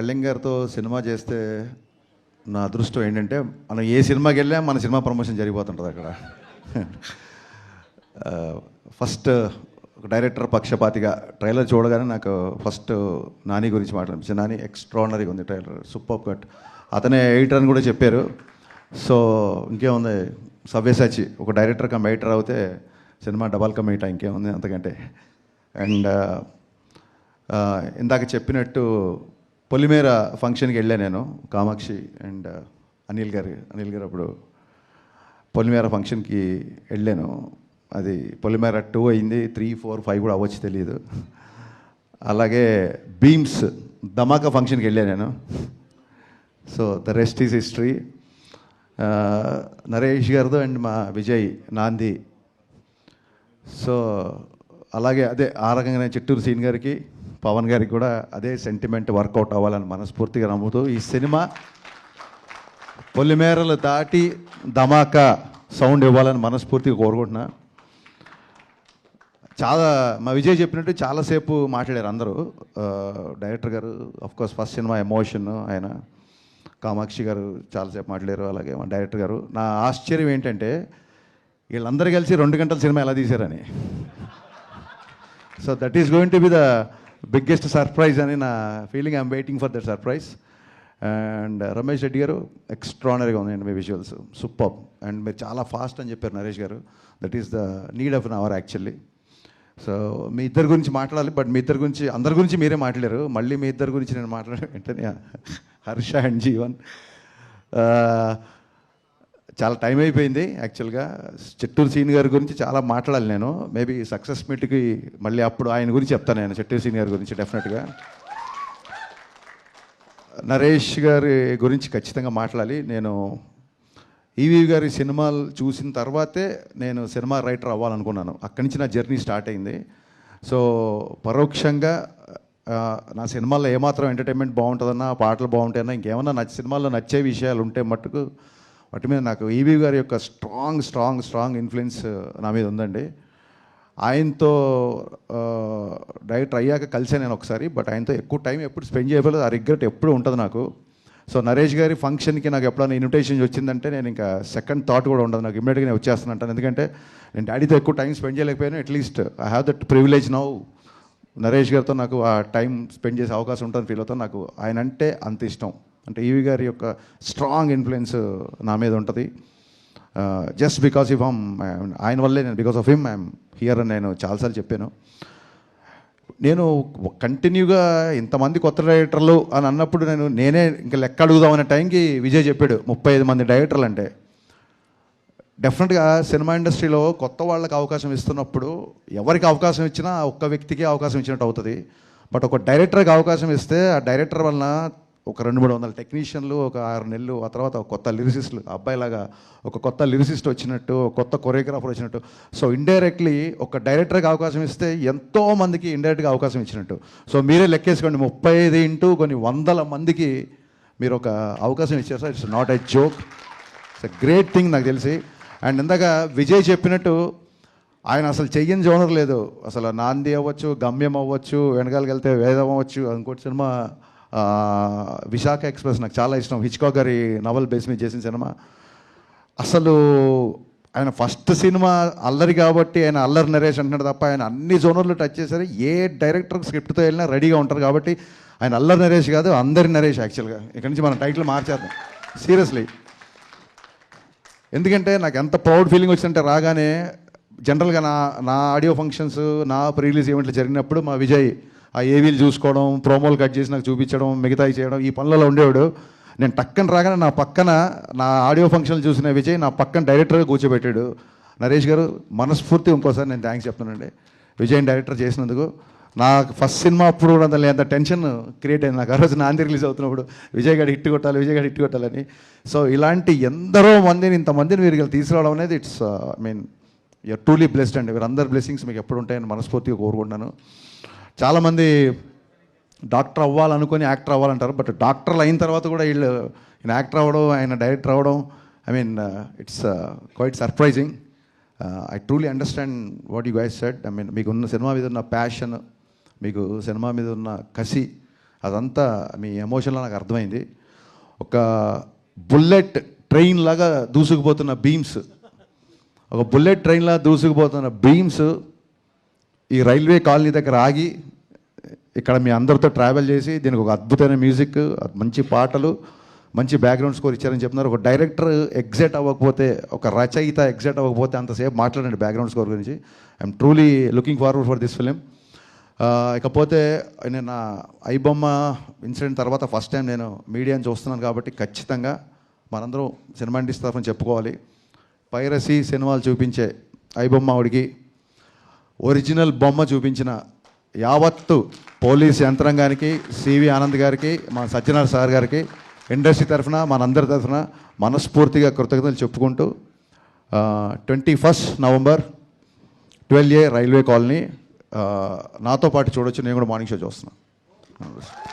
కళ్యాణ్ గారితో సినిమా చేస్తే నా అదృష్టం ఏంటంటే మనం ఏ సినిమాకి వెళ్ళా మన సినిమా ప్రమోషన్ జరిగిపోతుంటుంది అక్కడ. ఫస్ట్ ఒక డైరెక్టర్ పక్షపాతిగా ట్రైలర్ చూడగానే నాకు ఫస్ట్ నాని గురించి మాట్లాడించింది. నాని ఎక్స్ట్రాడినరీగా ఉంది ట్రైలర్, సూపర్ కట్. అతనే ఎడిటర్ అని కూడా చెప్పారు. సో ఇంకేముంది, సవ్యసాచి ఒక డైరెక్టర్ కమ్ ఎడిటర్ అవుతే సినిమా డబల్ కమ్ ఎయిట్ ఇంకేముంది అంతకంటే. అండ్ ఇందాక చెప్పినట్టు పొలిమేర ఫంక్షన్కి వెళ్ళా నేను, కామాక్షి అండ్ అనిల్ గారు అప్పుడు పొలిమేర ఫంక్షన్కి వెళ్ళాను. అది పొలిమేర 2 అయింది, 3, 4, 5 కూడా అవ్వచ్చు తెలియదు. అలాగే బీమ్స్ ధమాకా ఫంక్షన్కి వెళ్ళాను నేను. So the rest is history. Naresh గారితో అండ్ మా విజయ్ నాంది. సో అలాగే అదే ఆ రకంగానే చిట్టూరు సీన్ గారికి పవన్ గారికి కూడా అదే సెంటిమెంట్ వర్కౌట్ అవ్వాలని మనస్ఫూర్తిగా నమ్ముతూ ఈ సినిమా పొలిమేరలు దాటి ధమాకా సౌండ్ ఇవ్వాలని మనస్ఫూర్తిగా కోరుకుంటున్నా. చాలా మా విజయ్ చెప్పినట్టు చాలాసేపు మాట్లాడారు అందరూ. డైరెక్టర్ గారు కోర్స్ ఫస్ట్ సినిమా ఎమోషన్, ఆయన కామాక్షి గారు చాలాసేపు మాట్లాడారు, అలాగే మా డైరెక్టర్ గారు. నా ఆశ్చర్యం ఏంటంటే వీళ్ళందరూ కలిసి 2 గంటల సినిమా ఎలా తీశారని. So that is going to be the biggest surprise అని నా feeling. I'm waiting for that surprise. And Ramesh Reddy గారు ఎక్స్ట్రానరీగా ఉందండి మీ విజువల్స్, సూపర్. అండ్ మీరు చాలా ఫాస్ట్ అని చెప్పారు నరేష్ గారు. That is the need of an hour actually. So మీ ఇద్దరి గురించి మాట్లాడాలి, బట్ మీ ఇద్దరి గురించి అందరి గురించి మీరే మాట్లాడారు. మళ్ళీ మీ ఇద్దరి గురించి నేను మాట్లాడాను వెంటనే హర్ష అండ్ జీవన్. చాలా టైం అయిపోయింది యాక్చువల్గా. చిట్టూరు సీన్ గారి గురించి చాలా మాట్లాడాలి నేను. మేబీ సక్సెస్ మీట్కి మళ్ళీ అప్పుడు ఆయన గురించి చెప్తాను నేను, చిట్టూరు సీన్ గారి గురించి డెఫినెట్గా. నరేష్ గారి గురించి ఖచ్చితంగా మాట్లాడాలి. నేను ఈవీ గారి సినిమాలు చూసిన తర్వాతే నేను సినిమా రైటర్ అవ్వాలనుకున్నాను. అక్కడి నుంచి నా జర్నీ స్టార్ట్ అయింది. సో పరోక్షంగా నా సినిమాల్లో ఏమాత్రం ఎంటర్టైన్మెంట్ బాగుంటుందన్నా, పాటలు బాగుంటాయన్నా, ఇంకేమన్నా సినిమాల్లో నచ్చే విషయాలు ఉంటే మట్టుకు వాటి మీద నాకు ఈవీ గారి యొక్క స్ట్రాంగ్ ఇన్ఫ్లుయెన్స్ నా మీద ఉందండి. ఆయనతో డైరెక్టర్ అయ్యాక కలిసే నేను ఒకసారి, బట్ ఆయనతో ఎక్కువ టైం ఎప్పుడు స్పెండ్ చేయలేదు. ఆ రిగ్రెట్ ఎప్పుడు ఉంటుంది నాకు. సో నరేష్ గారి ఫంక్షన్కి నాకు ఎప్పుడైనా ఇన్విటేషన్ వచ్చిందంటే నేను ఇంకా సెకండ్ థాట్ కూడా ఉండదు, నాకు ఇమ్మీడియట్గా నేను వచ్చేస్తానంటాను. ఎందుకంటే నేను డాడీతో ఎక్కువ టైం స్పెండ్ చేయలేకపోయాను. At least I have that privilege now. Naresh గారితో నాకు ఆ టైం స్పెండ్ చేసే అవకాశం ఉంటుందని ఫీల్ అవుతాను. నాకు ఆయన అంటే అంత ఇష్టం. అంటే ఈవీ గారి యొక్క స్ట్రాంగ్ ఇన్ఫ్లుయెన్స్ నా మీద ఉంటుంది. జస్ట్ బికాస్ ఆఫ్ ఆయన వల్లే నేను, because of him I'm here అని నేను చాలాసార్లు చెప్పాను. నేను కంటిన్యూగా ఇంతమంది కొత్త డైరెక్టర్లు అని అన్నప్పుడు నేనే ఇంకా లెక్క అడుగుదామనే టైంకి విజయ్ చెప్పాడు 35 మంది డైరెక్టర్లు అంటే. డెఫినెట్గా సినిమా ఇండస్ట్రీలో కొత్త వాళ్ళకి అవకాశం ఇస్తున్నప్పుడు ఎవరికి అవకాశం ఇచ్చినా ఒక్క వ్యక్తికి అవకాశం ఇచ్చినట్టు అవుతుంది. బట్ ఒక డైరెక్టర్కి అవకాశం ఇస్తే ఆ డైరెక్టర్ వలన ఒక 200-300 టెక్నీషియన్లు, ఒక 6 నెలలు, ఆ తర్వాత ఒక కొత్త లిరిసిస్టులు, అబ్బాయిలాగా ఒక కొత్త లిరిసిస్ట్ వచ్చినట్టు, ఒక కొత్త కొరియోగ్రాఫర్ వచ్చినట్టు. సో ఇండైరెక్ట్లీ ఒక డైరెక్టర్కి అవకాశం ఇస్తే ఎంతోమందికి ఇండైరెక్ట్గా అవకాశం ఇచ్చినట్టు. సో మీరే లెక్కేసుకోండి, 35 ఇంటూ కొన్ని వందల మందికి మీరు ఒక అవకాశం ఇచ్చారు sir. It's not a joke, it's a great thing నాకు తెలిసి. అండ్ ఇందాక విజయ్ చెప్పినట్టు ఆయన అసలు చెయ్యని జోనర్ లేదు. అసలు నాంది అవ్వచ్చు, గమ్యం అవ్వచ్చు, వెనకాలకి వెళ్తే వేదం అవ్వచ్చు, ఇంకోటి సినిమా విశాఖ ఎక్స్ప్రెస్ నాకు చాలా ఇష్టం, హిచ్కాక్ గారి నవల్ బేస్ మీద చేసిన సినిమా. అసలు ఆయన ఫస్ట్ సినిమా అల్లరి కాబట్టి ఆయన అల్లరి నరేష్ అంటున్నాడు తప్ప ఆయన అన్ని జోనర్లు టచ్ చేశారు. ఏ డైరెక్టర్ స్క్రిప్ట్తో వెళ్ళినా రెడీగా ఉంటారు కాబట్టి ఆయన అల్లరి నరేష్ కాదు, అందరి నరేష్. యాక్చువల్గా ఇక్కడి నుంచి మనం టైటిల్ మార్చేద్దాం సీరియస్లీ. ఎందుకంటే నాకు ఎంత ప్రౌడ్ ఫీలింగ్ వచ్చిందంటే రాగానే జనరల్గా నా ఆడియో ఫంక్షన్స్, నా ప్రీ రిలీజ్ ఈవెంట్లు జరిగినప్పుడు మా విజయ్ ఆ ఏవీలు చూసుకోవడం, ప్రోమోలు కట్ చేసి నాకు చూపించడం, మిగతాయి చేయడం, ఈ పనులలో ఉండేవాడు. నేను టక్కన రాగానే నా పక్కన నా ఆడియో ఫంక్షన్లు చూసిన విజయ్ నా పక్కన డైరెక్టర్గా కూర్చోబెట్టాడు. నరేష్ గారు మనస్ఫూర్తి ఇంకోసారి నేను థ్యాంక్స్ చెప్తానండి విజయ్ డైరెక్టర్ చేసినందుకు. నాకు ఫస్ట్ సినిమా అప్పుడు కూడా అంత టెన్షన్ క్రియేట్ అయింది నాకు. ఆ రోజు నాంది రిలీజ్ అవుతున్నప్పుడు విజయ్ గారు హిట్ కొట్టాలని. సో ఇలాంటి ఎందరో మందిని, ఇంతమందిని మీరు తీసుకురావడం అనేది ఇట్స్ యూఆర్ ట్రూలీ బ్లెస్డ్ అండి. వీరందరి బ్లెస్సింగ్స్ మీకు ఎప్పుడు ఉంటాయని మనస్ఫూర్తిగా కోరుకుంటున్నాను. చాలామంది డాక్టర్ అవ్వాలనుకొని యాక్టర్ అవ్వాలంటారు, బట్ డాక్టర్లు అయిన తర్వాత కూడా ఈయన యాక్టర్ అవ్వడం, ఆయన డైరెక్టర్ అవ్వడం, it's quite surprising. I truly understand what you guys said. మీకున్న సినిమా మీద ఉన్న ప్యాషన్, మీకు సినిమా మీద ఉన్న కసి అదంతా మీ ఎమోషన్లో నాకు అర్థమైంది. ఒక బుల్లెట్ ట్రైన్ లాగా దూసుకుపోతున్న బీమ్స్, ఒక బుల్లెట్ ట్రైన్లా దూసుకుపోతున్న బీమ్స్ ఈ రైల్వే కాలనీ దగ్గర ఆగి ఇక్కడ మీ అందరితో ట్రావెల్ చేసి దీనికి ఒక అద్భుతమైన మ్యూజిక్, మంచి పాటలు, మంచి బ్యాక్గ్రౌండ్ స్కోర్ ఇచ్చారని చెప్తున్నారు. ఒక డైరెక్టర్ ఎగ్జైట్ అవ్వకపోతే, ఒక రచయిత ఎగ్జైట్ అవ్వకపోతే అంతసేపు మాట్లాడండి బ్యాక్గ్రౌండ్ స్కోర్ గురించి. I'm truly looking forward for this film. ఇకపోతే నేను ఐబొమ్మ ఇన్సిడెంట్ తర్వాత ఫస్ట్ టైం నేను మీడియాని చూస్తున్నాను కాబట్టి ఖచ్చితంగా మనందరం సినిమా ఇండస్ట్రీ తరఫున చెప్పుకోవాలి. పైరసీ సినిమాలు చూపించే ఐబొమ్మడికి ఒరిజినల్ బొమ్మ చూపించిన యావత్తు పోలీస్ యంత్రాంగానికి, సివి ఆనంద్ గారికి, మా సత్యనారాయణ సార్ గారికి, ఇండస్ట్రీ తరఫున మనందరి తరఫున మనస్ఫూర్తిగా కృతజ్ఞతలు చెప్పుకుంటూ 21 నవంబర్ 12A రైల్వే కాలనీ నాతో పాటు చూడొచ్చు. నేను కూడా మార్నింగ్ షో చూస్తున్నాను.